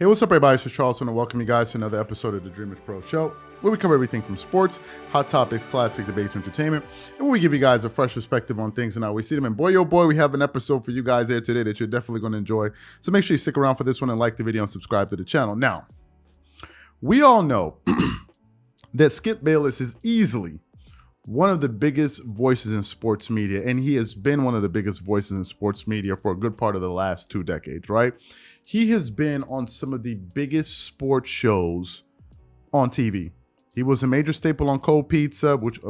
Hey, what's up, everybody? This is Charles, and I welcome you guys to another episode of the Dreamerspro Show, where we cover everything from sports, hot topics, classic debates, entertainment, and where we give you guys a fresh perspective on things and how we see them. And boy, oh boy, we have an episode for you guys here today that you're definitely going to enjoy. So make sure you stick around for this one and like the video and subscribe to the channel. Now, we all know that Skip Bayless is easily one of the biggest voices in sports media, and he has been one of the biggest voices in sports media for a good part of the last 2 decades, right? He has been on some of the biggest sports shows on TV. He was a major staple on Cold Pizza, which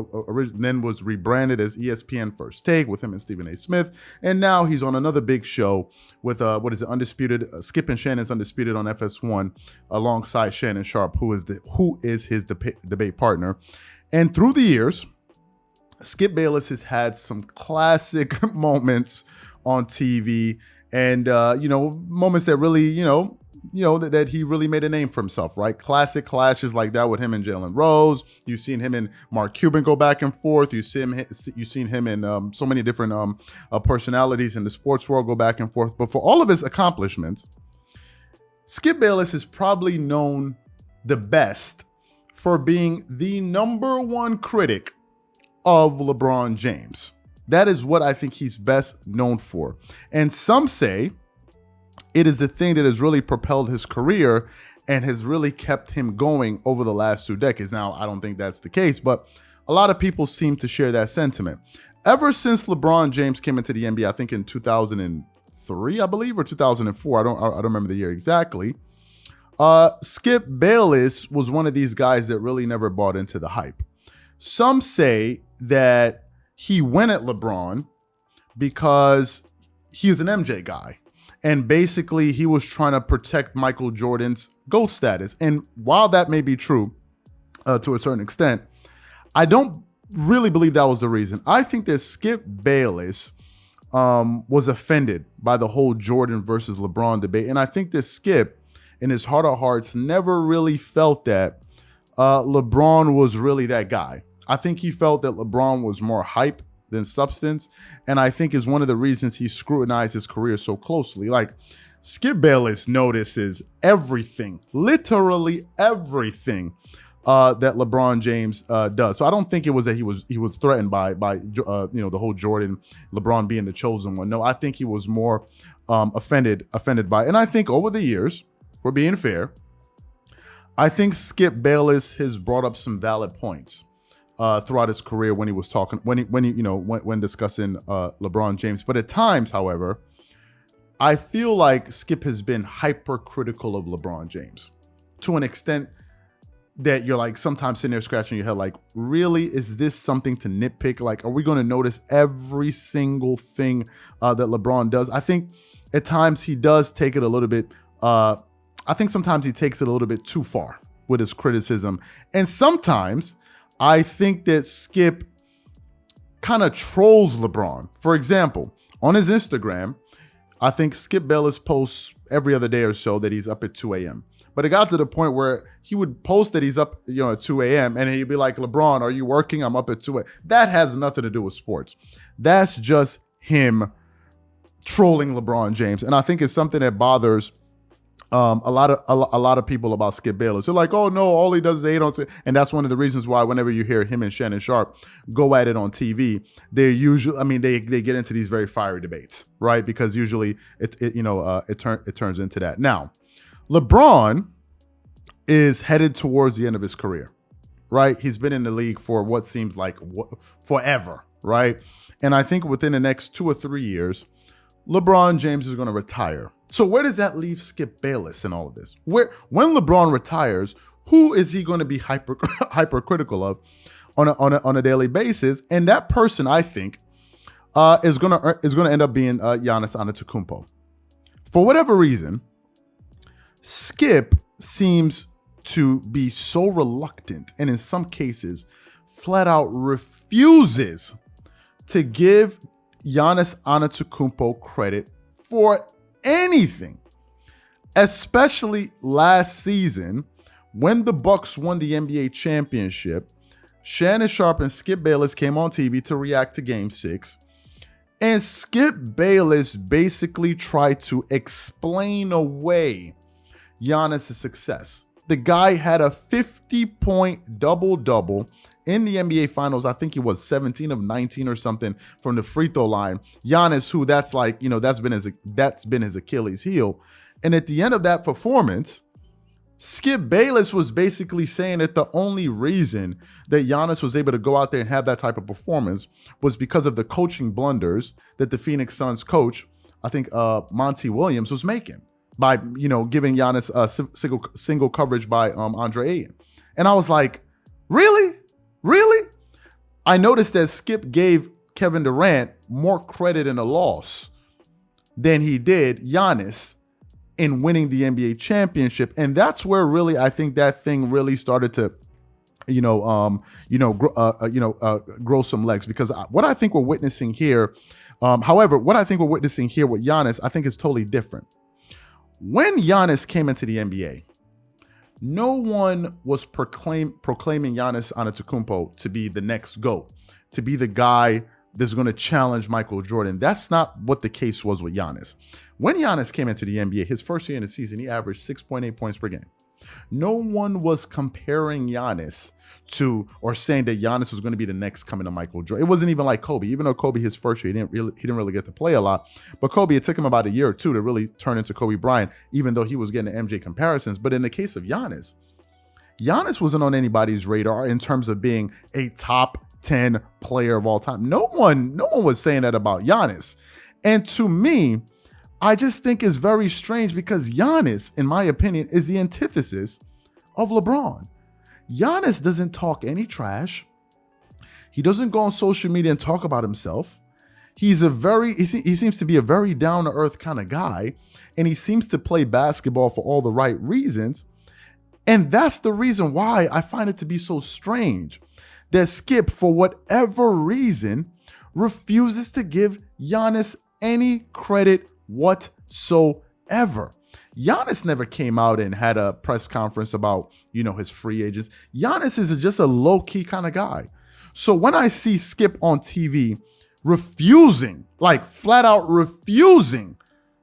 then was rebranded as ESPN First Take with him and Stephen A. Smith. And now he's on another big show with, Undisputed, Skip and Shannon's Undisputed on FS1 alongside Shannon Sharpe, who is his debate partner. And through the years, Skip Bayless has had some classic moments on TV and, moments that really, that he really made a name for himself, right? Classic clashes like that with him and Jalen Rose. You've seen him and Mark Cuban go back and forth. You've seen him and so many different personalities in the sports world go back and forth. But for all of his accomplishments, Skip Bayless is probably known the best for being the #1 critic of LeBron James. That is what I think he's best known for. And some say it is the thing that has really propelled his career and has really kept him going over the last 2 decades. Now, I don't think that's the case, but a lot of people seem to share that sentiment. Ever since LeBron James came into the NBA, I think in 2003, I believe, or 2004, I don't remember the year exactly. Skip Bayless was one of these guys that really never bought into the hype. Some say that he went at LeBron because he is an MJ guy. And basically, he was trying to protect Michael Jordan's GOAT status. And while that may be true to a certain extent, I don't really believe that was the reason. I think that Skip Bayless was offended by the whole Jordan versus LeBron debate. And I think that Skip, in his heart of hearts, never really felt that LeBron was really that guy. I think he felt that LeBron was more hype than substance, and I think is one of the reasons he scrutinized his career so closely. Like, Skip Bayless notices everything, literally everything that LeBron James does. So I don't think it was that he was threatened by the whole Jordan, LeBron being the chosen one. No, I think he was more offended by it. And I think over the years, for being fair, I think Skip Bayless has brought up some valid points throughout his career when he was talking, when discussing LeBron James. But at times, however, I feel like Skip has been hypercritical of LeBron James to an extent that you're like sometimes sitting there scratching your head, like, really, is this something to nitpick? Like, are we going to notice every single thing that LeBron does? I think at times he does take it a little bit. I think sometimes he takes it a little bit too far with his criticism, and sometimes I think that Skip kind of trolls LeBron. For example, on his Instagram, I think Skip Bayless posts every other day or so that he's up at 2 a.m. But it got to the point where he would post that he's up, at 2 a.m. and he'd be like, LeBron, are you working? I'm up at 2 a.m. That has nothing to do with sports. That's just him trolling LeBron James. And I think it's something that bothers a lot of people about Skip Bayless. They're like, oh no, all he does is hate on, and that's one of the reasons why whenever you hear him and Shannon Sharpe go at it on TV, they usually, they get into these very fiery debates, right? Because usually it turns into that. Now, LeBron is headed towards the end of his career, right? He's been in the league for what seems like forever, right? And I think within the next 2 or 3 years, LeBron James is going to retire. So where does that leave Skip Bayless in all of this? When LeBron retires, who is he going to be hypercritical of on a daily basis? And that person, I think, is going to end up being Giannis Antetokounmpo. For whatever reason, Skip seems to be so reluctant, and in some cases, flat out refuses to give Giannis Antetokounmpo credit for anything, especially last season when the Bucks won the NBA championship. Shannon Sharpe and Skip Bayless came on TV to react to Game 6, and Skip Bayless basically tried to explain away Giannis' success. The guy had a 50-point double-double in the NBA Finals. I think he was 17 of 19 or something from the free throw line. Giannis, who that's like, that's been his Achilles heel. And at the end of that performance, Skip Bayless was basically saying that the only reason that Giannis was able to go out there and have that type of performance was because of the coaching blunders that the Phoenix Suns coach, I think Monty Williams, was making by, giving Giannis a single coverage by Andre Ayton. And I was like, really? Really? I noticed that Skip gave Kevin Durant more credit in a loss than he did Giannis in winning the NBA championship. And that's where really, I think that thing really started to, grow some legs, because what I think we're witnessing here, what I think we're witnessing here with Giannis, I think is totally different. When Giannis came into the NBA, no one was proclaiming Giannis Antetokounmpo to be the next GOAT, to be the guy that's going to challenge Michael Jordan. That's not what the case was with Giannis. When Giannis came into the NBA, his first year in the season, he averaged 6.8 points per game. No one was comparing Giannis to, or saying that Giannis was going to be the next coming to Michael Jordan. It wasn't even like Kobe. Even though Kobe, his first year, he didn't really get to play a lot. But Kobe, it took him about a year or two to really turn into Kobe Bryant, even though he was getting the MJ comparisons. But in the case of Giannis wasn't on anybody's radar in terms of being a top 10 player of all time. No one was saying that about Giannis. And to me, I just think it's very strange, because Giannis, in my opinion, is the antithesis of LeBron. Giannis doesn't talk any trash. He doesn't go on social media and talk about himself. He seems to be a very down-to-earth kind of guy, and he seems to play basketball for all the right reasons. And that's the reason why I find it to be so strange that Skip, for whatever reason, refuses to give Giannis any credit whatsoever. Giannis never came out and had a press conference about, his free agents. Giannis is just a low-key kind of guy. So when I see Skip on TV refusing, like flat out refusing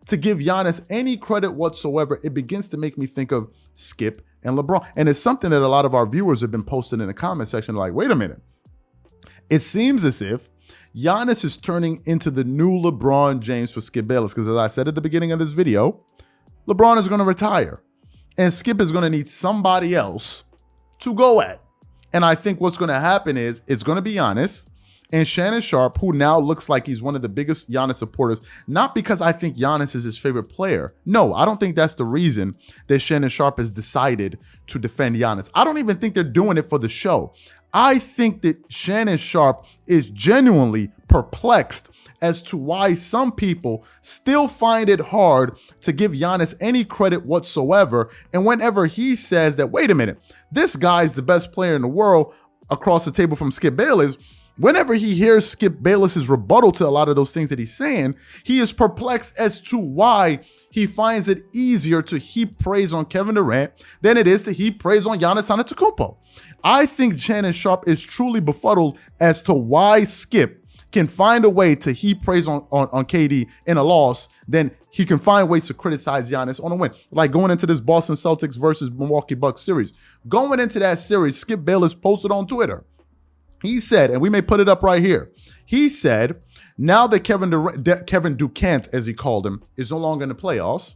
to give Giannis any credit whatsoever, it begins to make me think of Skip and LeBron. And it's something that a lot of our viewers have been posting in the comment section, like, wait a minute. It seems as if Giannis is turning into the new LeBron James for Skip Bayless, because as I said at the beginning of this video, LeBron is going to retire, and Skip is going to need somebody else to go at. And I think what's going to happen is it's going to be Giannis and Shannon Sharpe, who now looks like he's one of the biggest Giannis supporters, not because I think Giannis is his favorite player. No, I don't think that's the reason that Shannon Sharpe has decided to defend Giannis. I don't even think they're doing it for the show. I think that Shannon Sharpe is genuinely perplexed as to why some people still find it hard to give Giannis any credit whatsoever. And whenever he says that, wait a minute, this guy's the best player in the world across the table from Skip Bayless, whenever he hears Skip Bayless's rebuttal to a lot of those things that he's saying, he is perplexed as to why he finds it easier to heap praise on Kevin Durant than it is to heap praise on Giannis Antetokounmpo. I think Shannon Sharpe is truly befuddled as to why Skip can find a way to heap praise on KD in a loss, then he can find ways to criticize Giannis on a win. Like going into this Boston Celtics versus Milwaukee Bucks series. Going into that series, Skip Bayless posted on Twitter. He said, and we may put it up right here. He said, now that Kevin Durant, as he called him, is no longer in the playoffs,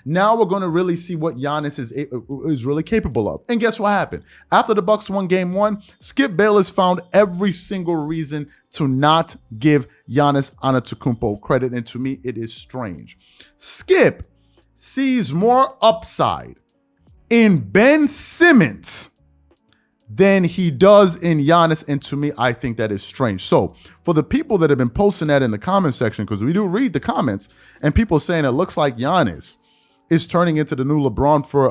now we're going to really see what Giannis is really capable of. And guess what happened? After the Bucks won game 1, Skip Bayless found every single reason to not give Giannis Antetokounmpo credit. And to me, it is strange. Skip sees more upside in Ben Simmons than he does in Giannis. And to me, I think that is strange. So for the people that have been posting that in the comment section, because we do read the comments, and people saying it looks like Giannis is turning into the new LeBron for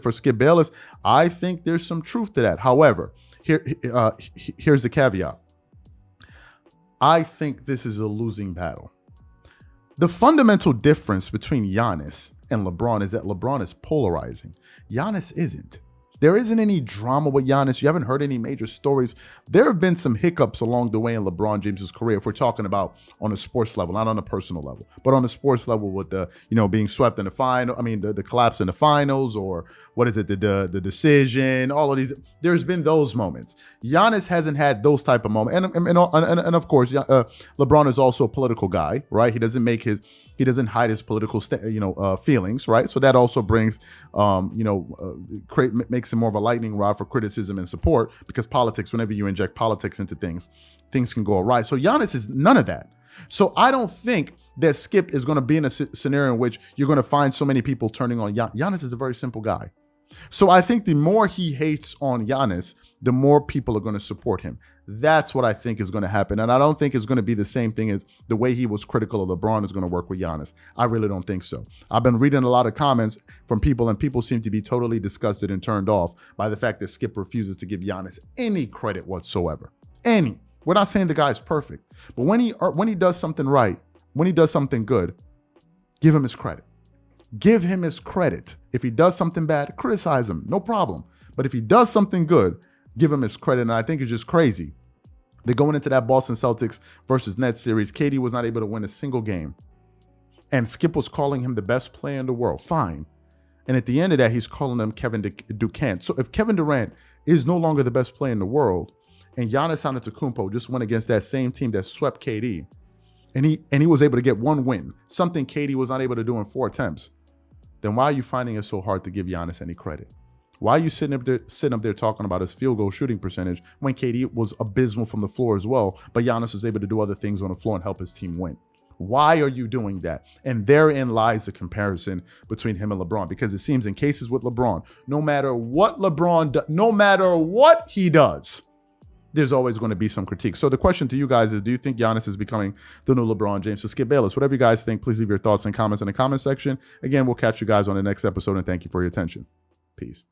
for Skip Bayless, I think there's some truth to that. However, here's the caveat. I think this is a losing battle. The fundamental difference between Giannis and LeBron is that LeBron is polarizing. Giannis isn't. There isn't any drama with Giannis. You haven't heard any major stories. There have been some hiccups along the way in LeBron James's career, if we're talking about on a sports level, not on a personal level, but on a sports level with the, being swept in the final, the collapse in the finals, or what is it, the decision, all of these. There's been those moments. Giannis hasn't had those type of moments. And of course, LeBron is also a political guy, right? He doesn't hide his political, feelings, right? So that also brings, makes him more of a lightning rod for criticism and support, because politics, whenever you inject politics into things can go awry. So Giannis is none of that. So I don't think that Skip is going to be in a scenario in which you're going to find so many people turning on Giannis. Giannis is a very simple guy. So I think the more he hates on Giannis, the more people are going to support him. That's what I think is going to happen. And I don't think it's going to be the same thing as the way he was critical of LeBron is going to work with Giannis. I really don't think so. I've been reading a lot of comments from people, and people seem to be totally disgusted and turned off by the fact that Skip refuses to give Giannis any credit whatsoever. Any. We're not saying the guy's perfect, but when he does something right, when he does something good, give him his credit. Give him his credit. If he does something bad, criticize him, no problem. But if he does something good, give him his credit. And I think it's just crazy. They're going into that Boston Celtics versus Nets series. KD was not able to win a single game. And Skip was calling him the best player in the world. Fine. And at the end of that, he's calling him Kevin Durant. So if Kevin Durant is no longer the best player in the world, and Giannis Antetokounmpo just went against that same team that swept KD, and he was able to get one win, something KD was not able to do in 4 attempts, then why are you finding it so hard to give Giannis any credit? Why are you sitting up there talking about his field goal shooting percentage when KD was abysmal from the floor as well, but Giannis was able to do other things on the floor and help his team win? Why are you doing that? And therein lies the comparison between him and LeBron, because it seems in cases with LeBron, no matter what he does, there's always going to be some critique. So the question to you guys is, do you think Giannis is becoming the new LeBron James? So Skip Bayless, whatever you guys think, please leave your thoughts and comments in the comment section. Again, we'll catch you guys on the next episode, and thank you for your attention. Peace.